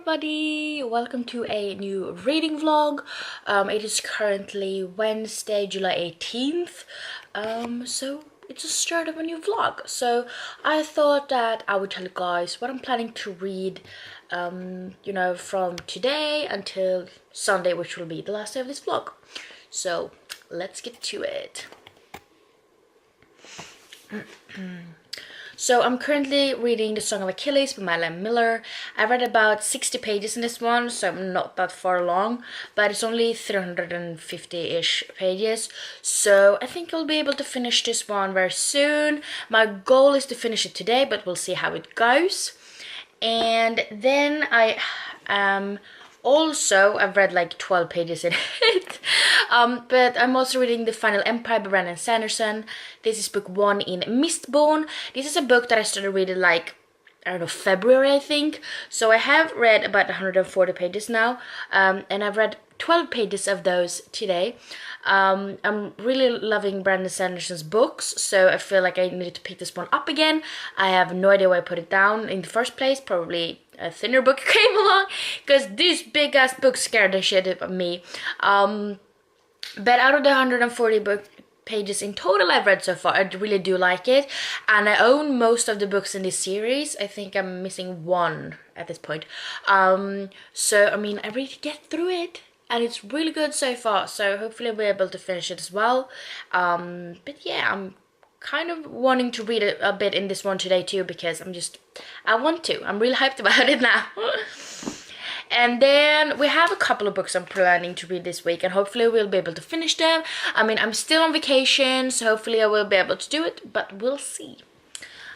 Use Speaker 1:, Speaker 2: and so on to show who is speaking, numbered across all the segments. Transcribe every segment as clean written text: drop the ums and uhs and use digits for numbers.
Speaker 1: everybody, welcome to a new reading vlog. It is currently Wednesday, July 18th. So it's the start of a new vlog. So I thought that I would tell you guys what I'm planning to read, from today until Sunday, which will be the last day of this vlog. So let's get to it. So I'm currently reading The Song of Achilles by Madeline Miller. I read about 60 pages in this one, so I'm not that far along, but it's only 350-ish pages. So I think I'll be able to finish this one very soon. My goal is to finish it today, but we'll see how it goes. And then I've read like 12 pages in it. But I'm also reading The Final Empire by Brandon Sanderson. This is book 1 in Mistborn. This is a book that I started reading like, I don't know, February I think. So I have read about 140 pages now. And I've read 12 pages of those today. I'm really loving Brandon Sanderson's books, so I feel like I need to pick this one up again. I have no idea why I put it down in the first place. Probably a thinner book came along, because this big ass book scared the shit out of me. But out of the 140 pages in total I've read so far, I really do like it, and I own most of the books in this series. I think I'm missing one at this point. So I mean, I really get through it, and it's really good so far, so hopefully I'll be able to finish it as well. But yeah, I'm kind of wanting to read a bit in this one today too, because I'm really hyped about it now. And then we have a couple of books I'm planning to read this week, and hopefully we'll be able to finish them. I mean, I'm still on vacation, so hopefully I will be able to do it, but we'll see.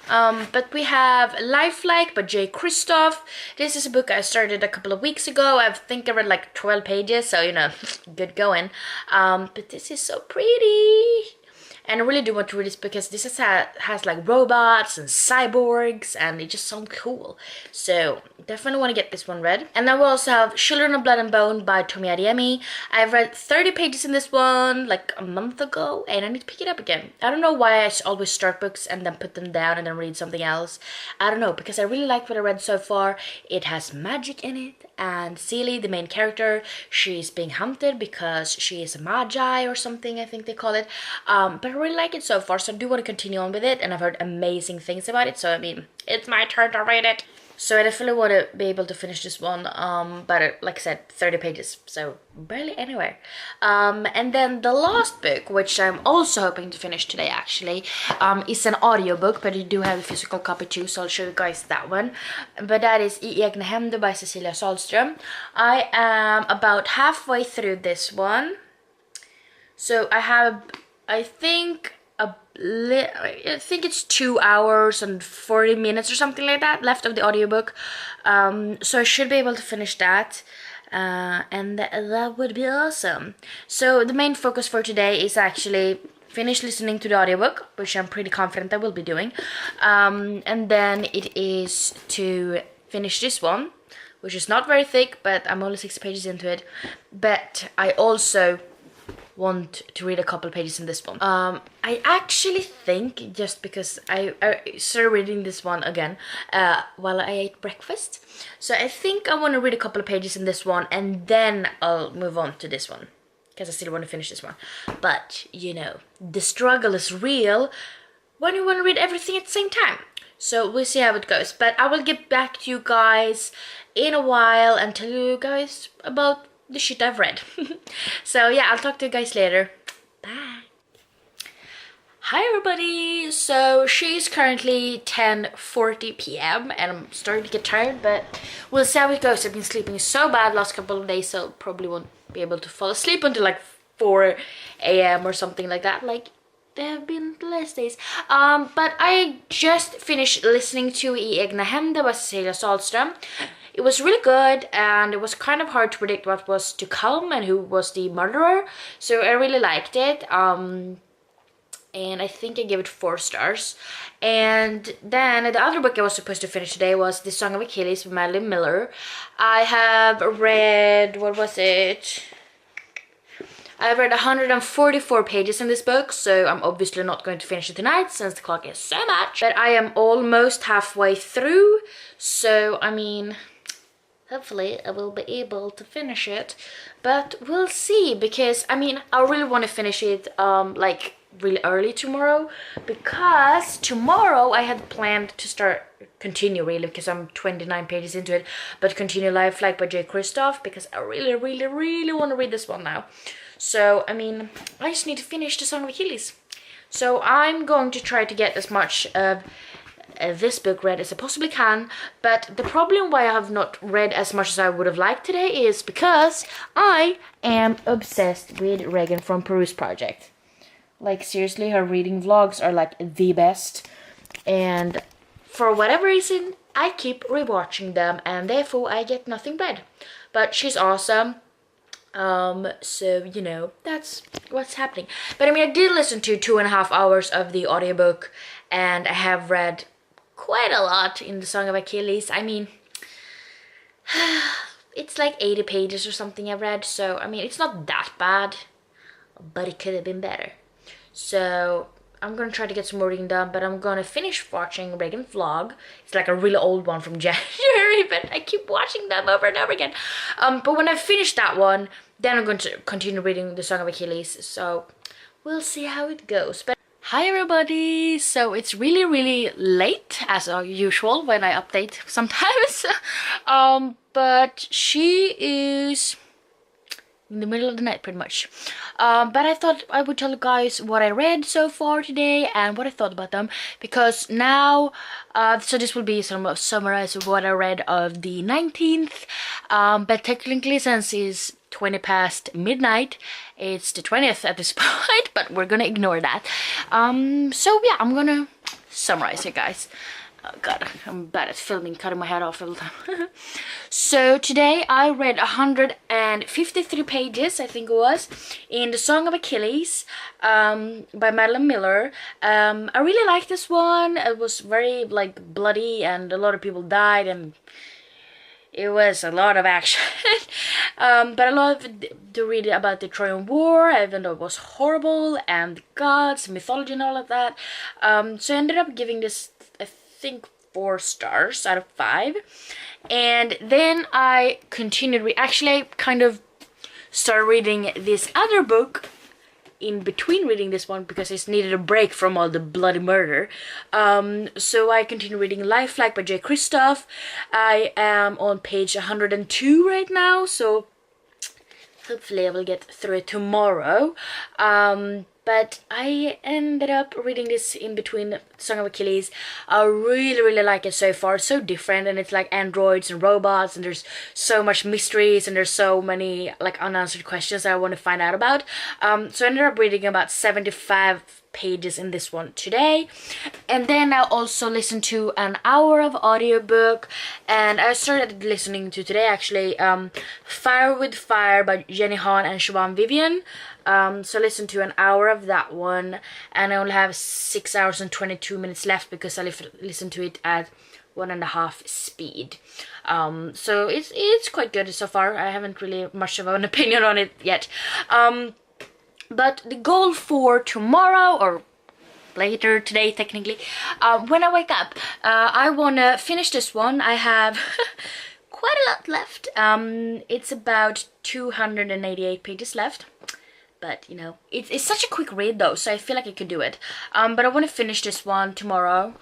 Speaker 1: But we have Lifelike by Jay Kristoff. This is a book I started a couple of weeks ago. I think I read like 12 pages, so good going. But this is so pretty. And I really do want to read this because this has like robots and cyborgs, and it just sounds cool. So definitely want to get this one read. And then we also have Children of Blood and Bone by Tomi Adeyemi. I've read 30 pages in this one like a month ago, and I need to pick it up again. I don't know why I always start books and then put them down and then read something else. I don't know, because I really like what I read so far. It has magic in it, and Celie, the main character, she's being hunted because she is a magi or something, I think they call it. But I really like it so far, so I do want to continue on with it, and I've heard amazing things about it, so I mean, it's my turn to read it. So I definitely want to be able to finish this one, but like I said, 30 pages, so barely anywhere. And then the last book, which I'm also hoping to finish today actually, is an audiobook, but you do have a physical copy too, so I'll show you guys that one. But that is I egna händer by Cecilia Sahlström. I am about halfway through this one. So I think it's 2 hours and 40 minutes or something like that left of the audiobook. So I should be able to finish that. And that would be awesome. So the main focus for today is actually finish listening to the audiobook, which I'm pretty confident I will be doing. And then it is to finish this one, which is not very thick, but I'm only 6 pages into it. But I also want to read a couple pages in this one. I actually think, just because I started reading this one again while I ate breakfast, so I think I want to read a couple of pages in this one, and then I'll move on to this one, because I still want to finish this one. But the struggle is real when you want to read everything at the same time. So we'll see how it goes, but I will get back to you guys in a while and tell you guys about the shit I've read. So yeah, I'll talk to you guys later. Bye. Hi everybody. So she's currently 10:40 p.m. and I'm starting to get tired, but we'll see how it goes. I've been sleeping so bad last couple of days, so probably won't be able to fall asleep until like 4 a.m. or something like that. Like there have been the last days. But I just finished listening to I egna händer by Cecilia Sahlström. It was really good, and it was kind of hard to predict what was to come and who was the murderer, so I really liked it. And I think I gave it 4 stars. And then the other book I was supposed to finish today was The Song of Achilles by Madeline Miller. I have read, what was it? I've read 144 pages in this book, so I'm obviously not going to finish it tonight since the clock is so much. But I am almost halfway through, so I mean, hopefully I will be able to finish it, but we'll see, because I mean I really want to finish it like really early tomorrow, because tomorrow I had planned to continue really, because I'm 29 pages into it, but continue Life Flight by J. Kristoff, because I really want to read this one now. So I mean I just need to finish the Song of Achilles. So I'm going to try to get as much of this book read as I possibly can, but the problem why I have not read as much as I would have liked today is because I am obsessed with Regan from Peruse Project. Like seriously, her reading vlogs are like the best, and for whatever reason I keep rewatching them, and therefore I get nothing read. But she's awesome. So you know, that's what's happening. But I mean I did listen to 2.5 hours of the audiobook, and I have read quite a lot in the Song of Achilles. I mean, it's like 80 pages or something I read, so I mean it's not that bad, but it could have been better. So I'm gonna try to get some more reading done, but I'm gonna finish watching Reagan Vlog. It's like a really old one from January, but I keep watching them over and over again. But when I finish that one, then I'm going to continue reading the Song of Achilles, so we'll see how it goes. But hi everybody! So it's really late as usual when I update sometimes. But she is in the middle of the night pretty much. But I thought I would tell you guys what I read so far today and what I thought about them, because now so this will be some summarize of what I read of the 19th, but technically since it's 20 past midnight, it's the 20th at this point, but we're gonna ignore that. So yeah, I'm gonna summarize it, guys. Oh god, I'm bad at filming, cutting my head off all the time. So today I read 153 pages, I think it was, in the Song of Achilles by Madeline Miller. I really liked this one. It was very like bloody and a lot of people died and it was a lot of action. But I love to read about the Trojan War, even though it was horrible, and the gods, mythology and all of that. So I ended up giving this, I think, 4 stars out of 5. And then I continued, actually I kind of started reading this other book in between reading this one because I needed a break from all the bloody murder. So I continued reading Life Flight by J. Kristoff. I am on page 102 right now, so hopefully I will get through it tomorrow. But I ended up reading this in between Song of Achilles. I really like it so far. It's so different, and it's like androids and robots, and there's so much mysteries, and there's so many like unanswered questions that I want to find out about. So I ended up reading about 75 pages in this one today, and then I also listened to an hour of audiobook, and I started listening to today actually Fire with Fire by Jenny Han and Siobhan Vivian. So listen to an hour of that one, and I only have 6 hours and 22 minutes left because I listened to it at 1.5 speed. So it's quite good so far. I haven't really much of an opinion on it yet. But the goal for tomorrow, or later today technically, when I wake up, I want to finish this one. I have quite a lot left. It's about 288 pages left. But, you know, it's such a quick read though, so I feel like I could do it. But I want to finish this one tomorrow.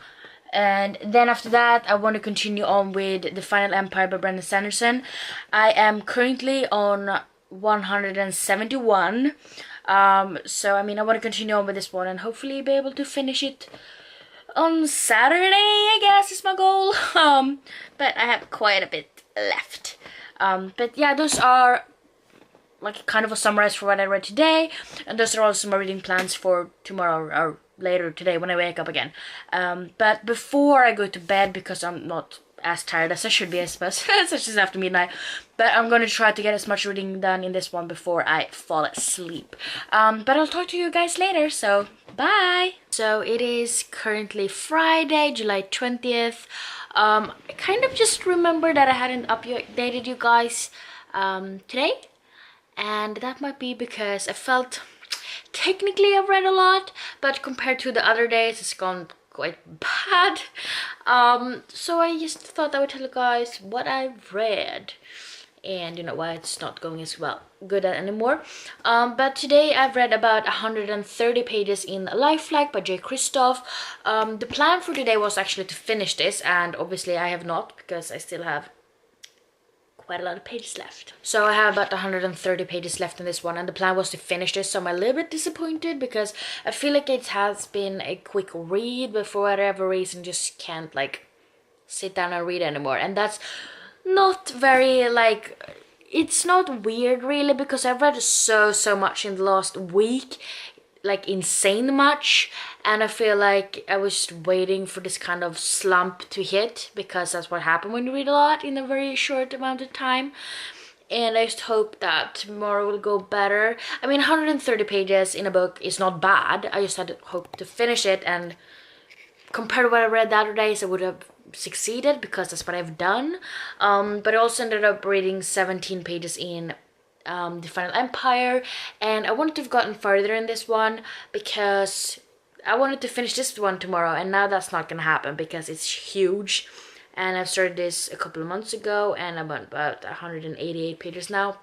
Speaker 1: And then after that, I want to continue on with The Final Empire by Brandon Sanderson. I am currently on 171. So, I mean, I want to continue on with this one and hopefully be able to finish it on Saturday, I guess, is my goal. But I have quite a bit left. But yeah, those are like kind of a summarize for what I read today, and those are also my reading plans for tomorrow or later today when I wake up again. But before I go to bed, because I'm not as tired as I should be, I suppose, it's just after midnight, but I'm going to try to get as much reading done in this one before I fall asleep. But I'll talk to you guys later, so bye! So it is currently Friday, July 20th. I kind of just remembered that I hadn't updated you guys today. And that might be because I felt technically I've read a lot, but compared to the other days it's gone quite bad. So I just thought I would tell you guys what I've read and you know why it's not going as well good anymore. But today I've read about 130 pages in Lifelike by J. Christoph. The plan for today was actually to finish this, and obviously I have not, because I still have quite a lot of pages left. So I have about 130 pages left in this one, and the plan was to finish this, so I'm a little bit disappointed because I feel like it has been a quick read, but for whatever reason just can't like sit down and read anymore. And that's not very like, it's not weird really, because I've read so much in the last week, like insane much, and I feel like I was just waiting for this kind of slump to hit, because that's what happened when you read a lot in a very short amount of time. And I just hope that tomorrow will go better. I mean, 130 pages in a book is not bad. I just had hoped to finish it, and compared to what I read the other days, I would have succeeded, because that's what I've done. But I also ended up reading 17 pages in the Final Empire, and I wanted to have gotten further in this one because I wanted to finish this one tomorrow, and now that's not gonna happen because it's huge, and I've started this a couple of months ago and I'm at about 188 pages now.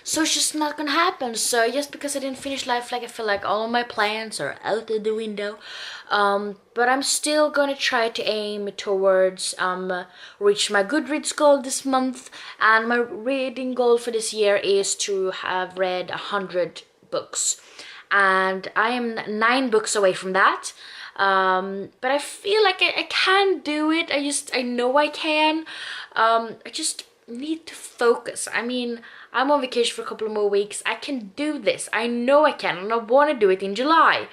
Speaker 1: So it's just not gonna happen. So just because I didn't finish Lifelike, I feel like all of my plans are out of the window. But I'm still gonna try to aim towards reach my Goodreads goal this month, and my reading goal for this year is to have read 100 books, and I am 9 books away from that. But I feel like I can do it. I know I can. I just need to focus. I mean, I'm on vacation for a couple of more weeks. I can do this. I know I can, and I want to do it in July.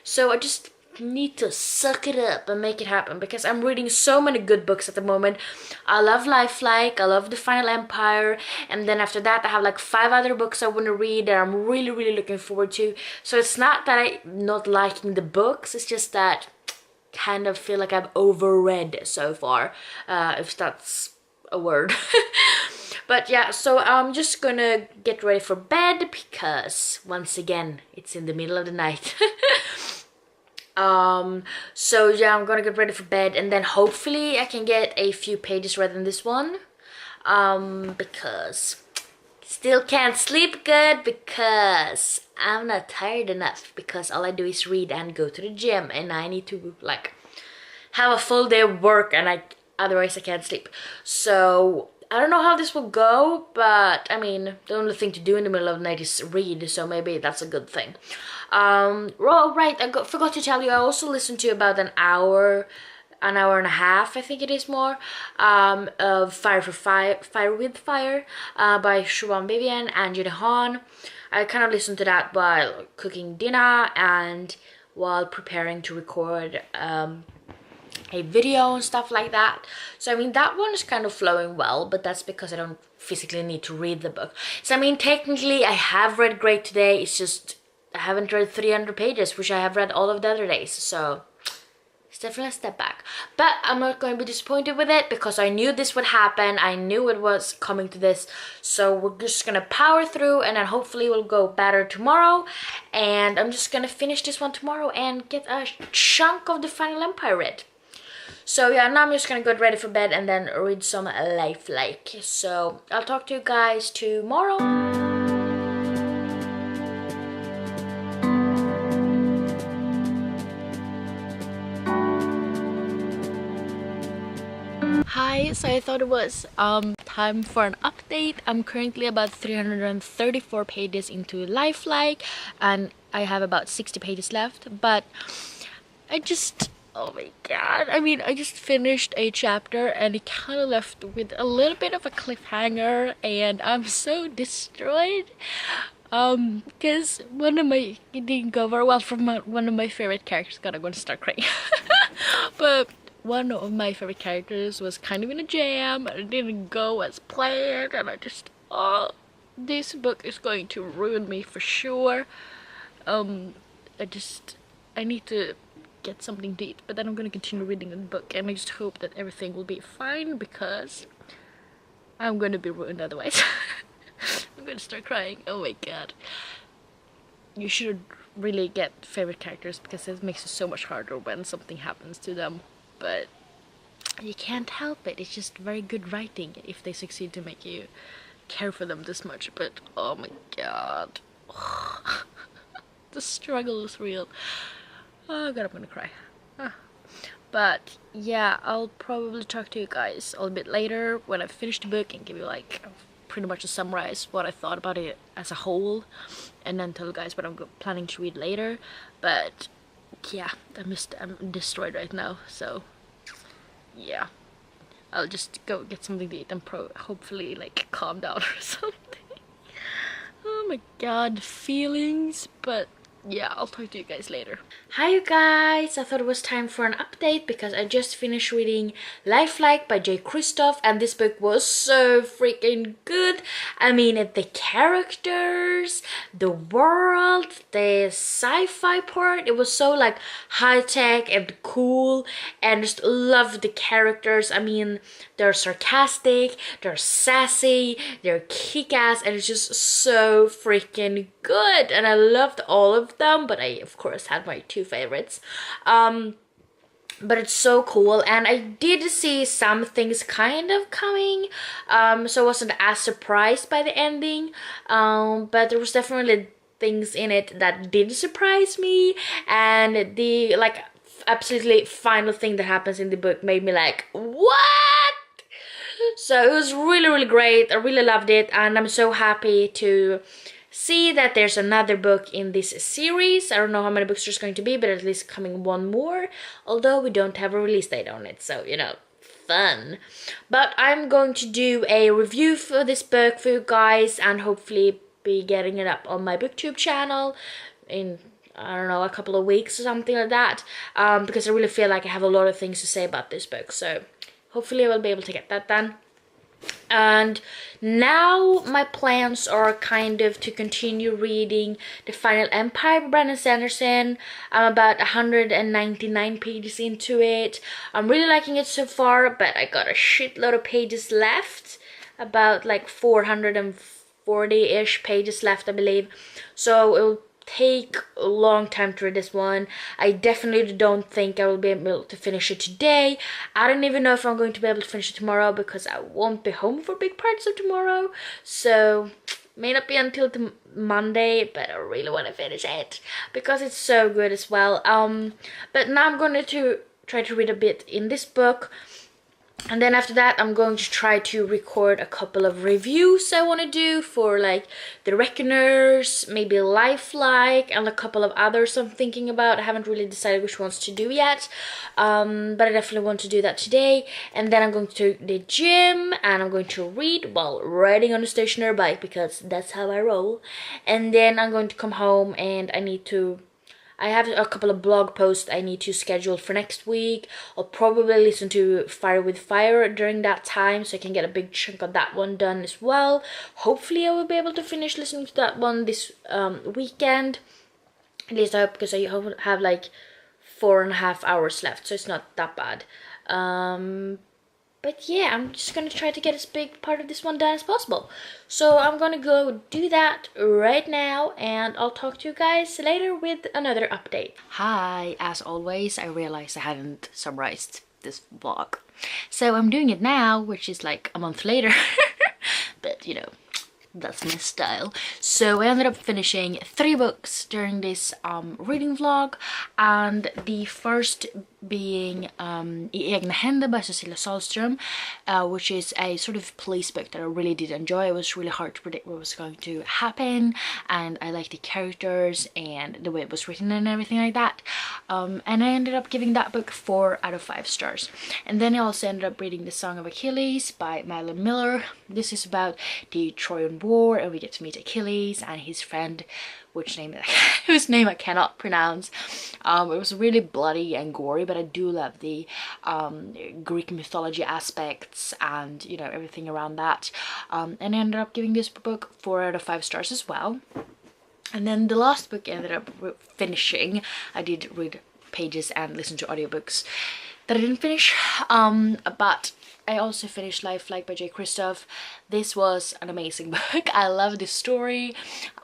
Speaker 1: So I just need to suck it up and make it happen, because I'm reading so many good books at the moment. I love Lifelike, I love The Final Empire, and then after that I have like 5 other books I want to read that I'm really looking forward to. So it's not that I'm not liking the books, it's just that kind of feel like I've overread so far, if that's a word. But yeah, so I'm just gonna get ready for bed, because once again it's in the middle of the night. So yeah, I'm gonna get ready for bed, and then hopefully I can get a few pages read in this one, because still can't sleep good because I'm not tired enough, because all I do is read and go to the gym, and I need to like have a full day of work, and otherwise I can't sleep. So I don't know how this will go, but I mean, the only thing to do in the middle of the night is read, so maybe that's a good thing. Well, right, forgot to tell you, I also listened to about an hour and a half, I think it is more, of Fire with Fire, by Siobhan Vivian and Jenny Han. I kind of listened to that while cooking dinner and while preparing to record a video and stuff like that. So I mean, that one is kind of flowing well, but that's because I don't physically need to read the book. So I mean, technically I have read great today, it's just I haven't read 300 pages, which I have read all of the other days, so it's definitely a step back. But I'm not going to be disappointed with it, because I knew this would happen, I knew it was coming to this, so we're just gonna power through, and then hopefully we'll go better tomorrow, and I'm just gonna finish this one tomorrow and get a chunk of the Final Empire read. So yeah, now I'm just gonna get ready for bed and then read some Lifelike. So I'll talk to you guys tomorrow. Hi, so I thought it was time for an update. I'm currently about 334 pages into Lifelike, and I have about 60 pages left, but oh my god, I mean, I just finished a chapter and it kind of left with a little bit of a cliffhanger, and I'm so destroyed. Because it didn't go very well from one of my favorite characters. God, I'm gonna start crying. But one of my favorite characters was kind of in a jam, and it didn't go as planned, and this book is going to ruin me for sure. I need to get something to eat, but then I'm gonna continue reading the book, and I just hope that everything will be fine, because I'm gonna be ruined otherwise. I'm gonna start crying. Oh my god. You should really get favorite characters because it makes it so much harder when something happens to them. But you can't help it. It's just very good writing if they succeed to make you care for them this much. But oh my god. The struggle is real. Oh god, I'm gonna cry. Ah. But yeah, I'll probably talk to you guys a little bit later when I finish the book and give you like pretty much a summarize what I thought about it as a whole, and then tell you guys what I'm planning to read later. But yeah, I'm destroyed right now, so yeah, I'll just go get something to eat and hopefully like calm down or something. Oh my god, feelings. But yeah, I'll talk to you guys later. Hi you guys, I thought it was time for an update because I just finished reading Lifelike by J. Kristoff, and this book was so freaking good. I mean, the characters, the world, the sci-fi part, it was so like high-tech and cool, and just love the characters. I mean, they're sarcastic, they're sassy, they're kick-ass, and it's just so freaking good, and I loved all of them, but I of course had my two favorites. But it's so cool, and I did see some things kind of coming, so I wasn't as surprised by the ending, but there was definitely things in it that did surprise me, and the like absolutely final thing that happens in the book made me like, what? So it was really great. I really loved it, and I'm so happy to see that there's another book in this series. I don't know how many books there's going to be, but at least coming one more, although we don't have a release date on it, so you know, fun. But I'm going to do a review for this book for you guys, and hopefully be getting it up on my booktube channel in, I don't know, a couple of weeks or something like that, because I really feel like I have a lot of things to say about this book, so hopefully I will be able to get that done. And now my plans are kind of to continue reading The Final Empire by Brandon Sanderson. I'm about 199 pages into it. I'm really liking it so far, but I got a shitload of pages left, about like 440-ish pages left, I believe, so it'll take a long time to read this one. I definitely don't think I will be able to finish it today. I don't even know if I'm going to be able to finish it tomorrow because I won't be home for big parts of tomorrow, so may not be until Monday, but I really want to finish it because it's so good as well. But now I'm going to try to read a bit in this book, and then after that I'm going to try to record a couple of reviews I want to do for like The Reckoners, maybe Lifelike, and a couple of others I'm thinking about. I haven't really decided which ones to do yet, but I definitely want to do that today. And then I'm going to the gym, and I'm going to read while riding on a stationary bike because that's how I roll. And then I'm going to come home, and I have a couple of blog posts I need to schedule for next week. I'll probably listen to Fire with Fire during that time, so I can get a big chunk of that one done as well. Hopefully I will be able to finish listening to that one this weekend. At least I hope, because I have like 4.5 hours left, so it's not that bad. But yeah, I'm just gonna try to get as big part of this one done as possible. So I'm gonna go do that right now, and I'll talk to you guys later with another update. Hi, as always, I realized I hadn't summarized this vlog, so I'm doing it now, which is like a month later. But you know, that's my style. So I ended up finishing 3 books during this reading vlog, and the first being I egna händer by Cecilia Sahlström, which is a sort of police book that I really did enjoy. It was really hard to predict what was going to happen, and I liked the characters and the way it was written and everything like that, and I ended up giving that book 4 out of 5 stars. And then I also ended up reading The Song of Achilles by Madeline Miller. This is about the Trojan War, and we get to meet Achilles and his friend, whose name I cannot pronounce. It was really bloody and gory, but I do love the Greek mythology aspects and, you know, everything around that. And I ended up giving this book 4 out of 5 stars as well. And then the last book I ended up finishing, I did read pages and listen to audiobooks, that I didn't finish, but I also finished Life Like by J. Christoph. This was an amazing book. I love the story,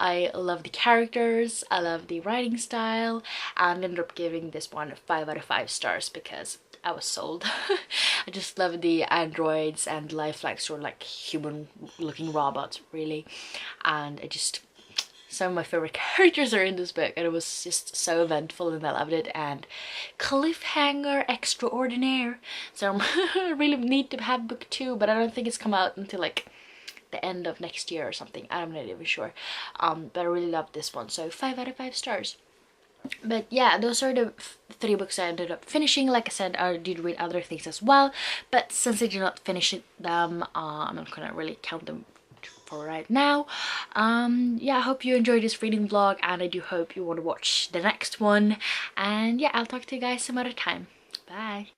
Speaker 1: I love the characters, I love the writing style, and ended up giving this one 5 out of 5 stars because I was sold. I just love the androids and life like sort of like human looking robots really, and I just, some of my favorite characters are in this book, and it was just so eventful and I loved it, and cliffhanger extraordinaire. So I really need to have book 2, but I don't think it's come out until like the end of next year or something. I'm not even sure, but I really loved this one, so 5 out of 5 stars. But yeah, those are the 3 books I ended up finishing. Like I said, I did read other things as well, but since I did not finish them, I'm not gonna really count them for right now. Yeah, I hope you enjoyed this reading vlog, and I do hope you want to watch the next one, and yeah, I'll talk to you guys some other time. Bye.